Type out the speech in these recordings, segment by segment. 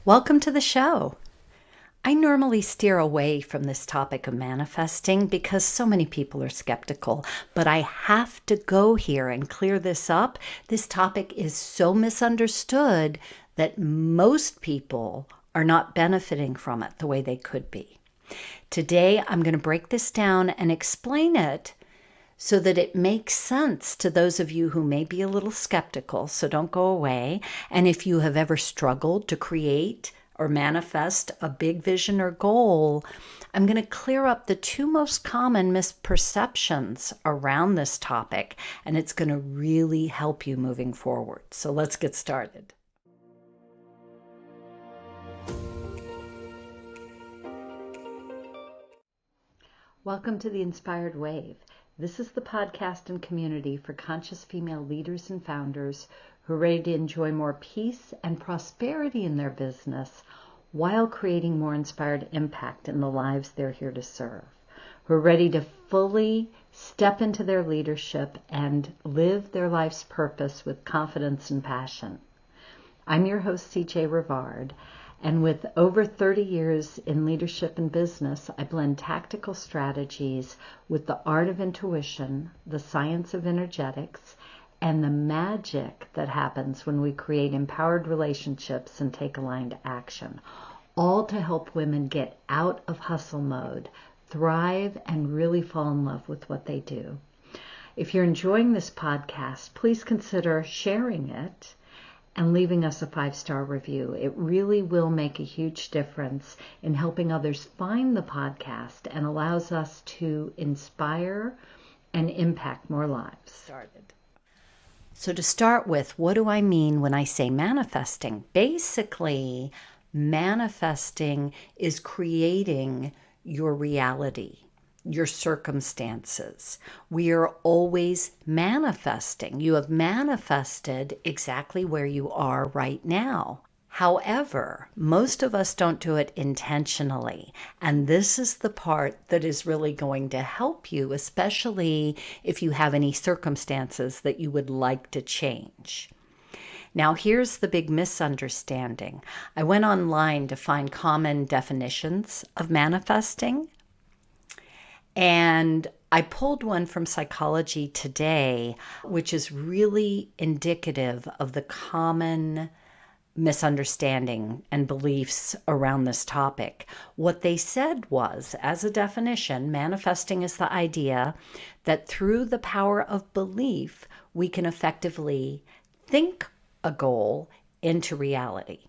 Welcome to the show. I normally steer away from this topic of manifesting because so many people are skeptical, but I have to go here and clear this up. This topic is so misunderstood that most people are not benefiting from it the way they could be. Today, I'm going to break this down and explain it so that it makes sense to those of you who may be a little skeptical, so don't go away. And if you have ever struggled to create or manifest a big vision or goal, I'm going to clear up the two most common misperceptions around this topic, and it's going to really help you moving forward. So let's get started. Welcome to the Inspired Wave. This is the podcast and community for conscious female leaders and founders who are ready to enjoy more peace and prosperity in their business while creating more inspired impact in the lives they're here to serve, who are ready to fully step into their leadership and live their life's purpose with confidence and passion. I'm your host, CJ Rivard, and with over 30 years in leadership and business, I blend tactical strategies with the art of intuition, the science of energetics, and the magic that happens when we create empowered relationships and take aligned action, all to help women get out of hustle mode, thrive, and really fall in love with what they do. If you're enjoying this podcast, please consider sharing it and leaving us a 5-star review. It really will make a huge difference in helping others find the podcast and allows us to inspire and impact more lives. So to start with, what do I mean when I say manifesting? Basically, manifesting is creating your reality, your circumstances. We are always manifesting. You have manifested exactly where you are right now. However, most of us don't do it intentionally. And this is the part that is really going to help you, especially if you have any circumstances that you would like to change. Now, here's the big misunderstanding. I went online to find common definitions of manifesting, and I pulled one from Psychology Today, which is really indicative of the common misunderstanding and beliefs around this topic. What they said was, as a definition, manifesting is the idea that through the power of belief, we can effectively think a goal into reality.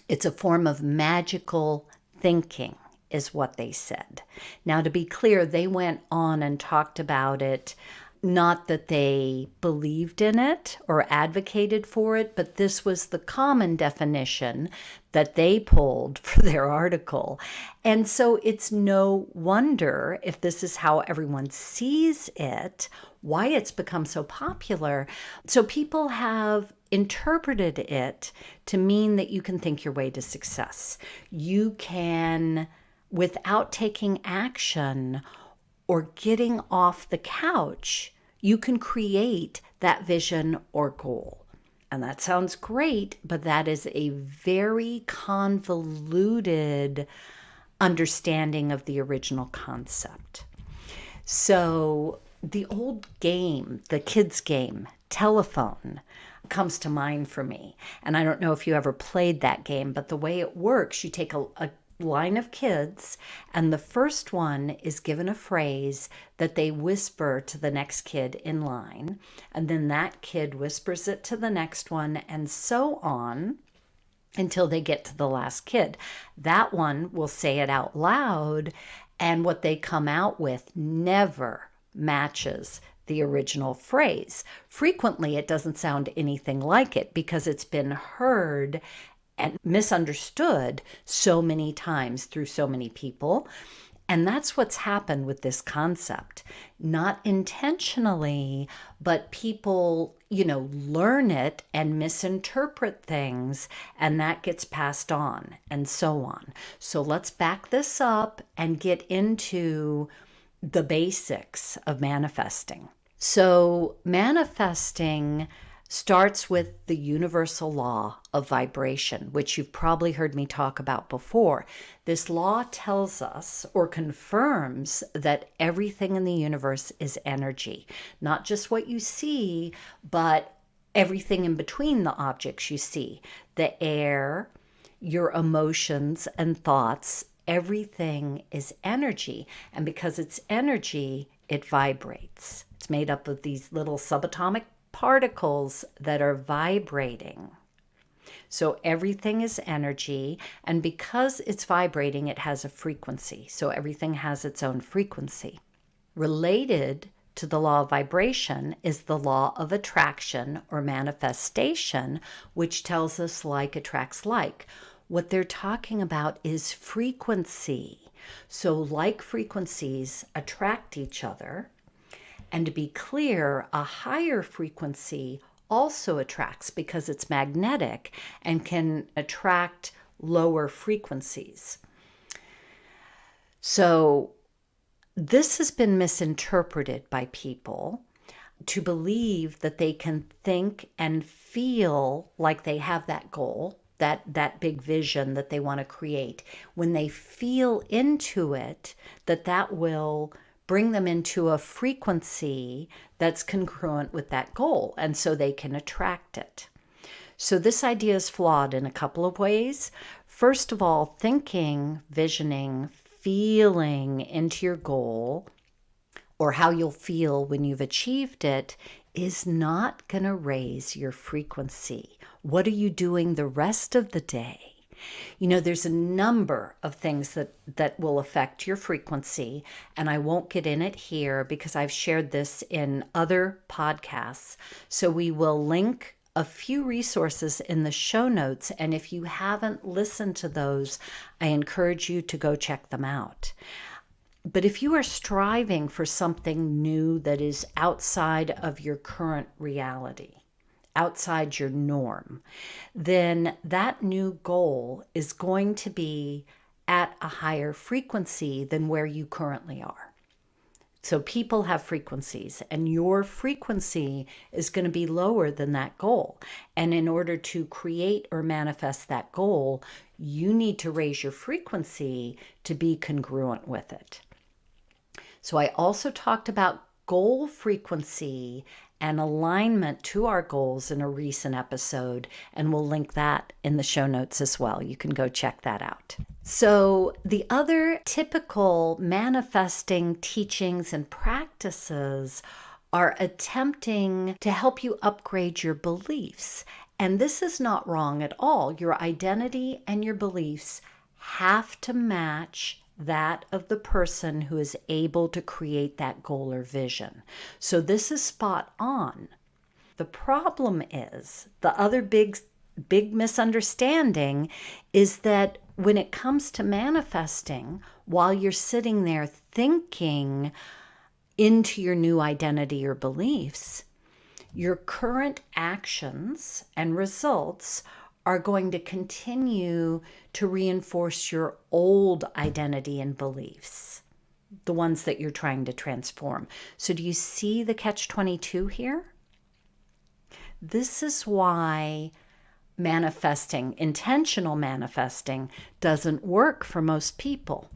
It's a form of magical thinking, is what they said. Now, to be clear, they went on and talked about it, not that they believed in it or advocated for it, but this was the common definition that they pulled for their article. And so it's no wonder, if this is how everyone sees it, why it's become so popular. So people have interpreted it to mean that you can think your way to success. You can, without taking action or getting off the couch, you can create that vision or goal. And that sounds great, but that is a very convoluted understanding of the original concept. So the old game, the kids' game, telephone, comes to mind for me. And I don't know if you ever played that game, but the way it works, you take a line of kids, and the first one is given a phrase that they whisper to the next kid in line, and then that kid whispers it to the next one, and so on until they get to the last kid. That one will say it out loud, and what they come out with never matches the original phrase. Frequently, it doesn't sound anything like it because it's been heard and misunderstood so many times through so many people. And that's what's happened with this concept. Not intentionally, but people, learn it and misinterpret things, and that gets passed on and so on. So let's back this up and get into the basics of manifesting. So manifesting starts with the universal law of vibration, which you've probably heard me talk about before. This law tells us or confirms that everything in the universe is energy, not just what you see, but everything in between the objects you see, the air, your emotions and thoughts. Everything is energy. And because it's energy, it vibrates. It's made up of these little subatomic particles that are vibrating. So everything is energy, and because it's vibrating, it has a frequency. So everything has its own frequency. Related to the law of vibration is the law of attraction or manifestation, which tells us like attracts like. What they're talking about is frequency. So like frequencies attract each other. And to be clear, a higher frequency also attracts because it's magnetic and can attract lower frequencies. So this has been misinterpreted by people to believe that they can think and feel like they have that goal, that big vision that they want to create. When they feel into it, that will bring them into a frequency that's congruent with that goal, and so they can attract it. So this idea is flawed in a couple of ways. First of all, thinking, visioning, feeling into your goal or how you'll feel when you've achieved it is not going to raise your frequency. What are you doing the rest of the day? You know, there's a number of things that will affect your frequency, and I won't get in it here because I've shared this in other podcasts. So we will link a few resources in the show notes, and if you haven't listened to those, I encourage you to go check them out. But if you are striving for something new that is outside of your current reality, outside your norm, then that new goal is going to be at a higher frequency than where you currently are. So people have frequencies, and your frequency is going to be lower than that goal. And in order to create or manifest that goal, you need to raise your frequency to be congruent with it. So I also talked about goal frequency and alignment to our goals in a recent episode, and we'll link that in the show notes as well. You can go check that out. So the other typical manifesting teachings and practices are attempting to help you upgrade your beliefs. And this is not wrong at all. Your identity and your beliefs have to match that of the person who is able to create that goal or vision. So this is spot on. The problem is, the other big misunderstanding is that when it comes to manifesting, while you're sitting there thinking into your new identity or beliefs, your current actions and results are going to continue to reinforce your old identity and beliefs, the ones that you're trying to transform. So do you see the catch-22 here? This is why manifesting, intentional manifesting, doesn't work for most people.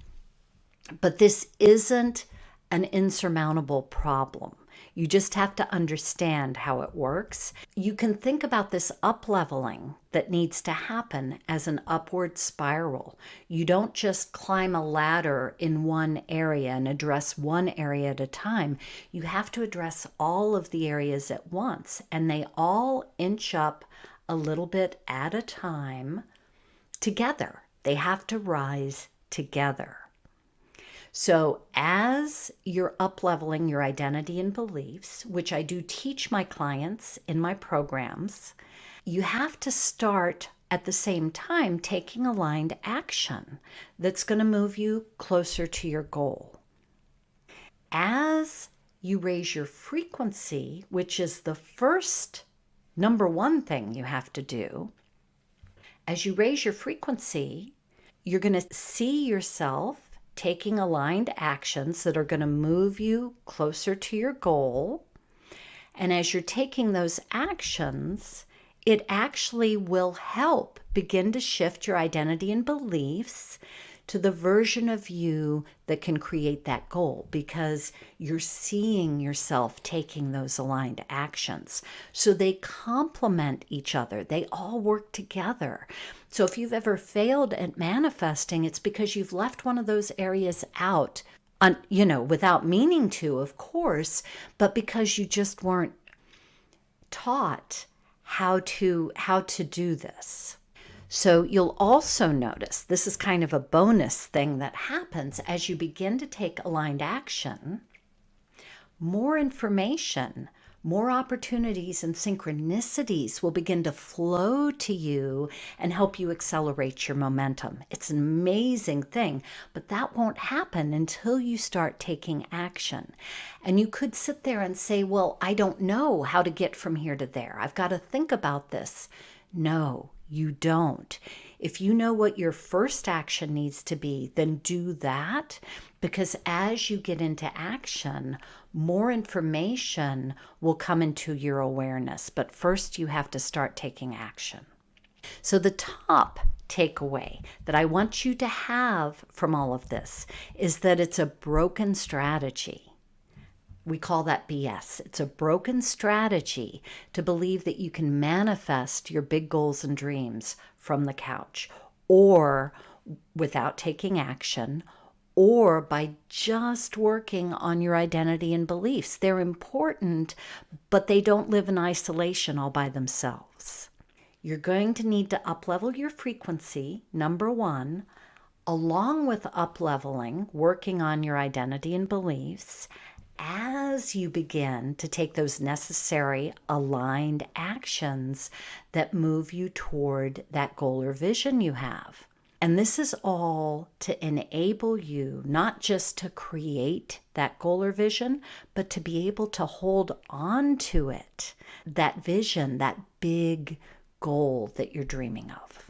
But this isn't an insurmountable problem. You just have to understand how it works. You can think about this up-leveling that needs to happen as an upward spiral. You don't just climb a ladder in one area and address one area at a time. You have to address all of the areas at once, and they all inch up a little bit at a time together. They have to rise together. So as you're up-leveling your identity and beliefs, which I do teach my clients in my programs, you have to start at the same time taking aligned action that's going to move you closer to your goal. As you raise your frequency, which is the first number one thing you have to do, as you raise your frequency, you're going to see yourself taking aligned actions that are going to move you closer to your goal. And as you're taking those actions, it actually will help begin to shift your identity and beliefs to the version of you that can create that goal, because you're seeing yourself taking those aligned actions. So they complement each other. They all work together. So if you've ever failed at manifesting, it's because you've left one of those areas out, without meaning to, of course, but because you just weren't taught how to do this. So you'll also notice, this is kind of a bonus thing that happens as you begin to take aligned action. More information, more opportunities and synchronicities will begin to flow to you and help you accelerate your momentum. It's an amazing thing, but that won't happen until you start taking action. And you could sit there and say, well, I don't know how to get from here to there. I've got to think about this. No, you don't. If you know what your first action needs to be, then do that, because as you get into action, more information will come into your awareness. But first, you have to start taking action. So the top takeaway that I want you to have from all of this is that it's a broken strategy. We call that BS. It's a broken strategy to believe that you can manifest your big goals and dreams from the couch, or without taking action, or by just working on your identity and beliefs. They're important, but they don't live in isolation all by themselves. You're going to need to uplevel your frequency, number one, along with upleveling, working on your identity and beliefs, as you begin to take those necessary aligned actions that move you toward that goal or vision you have. And this is all to enable you not just to create that goal or vision, but to be able to hold on to it, that vision, that big goal that you're dreaming of.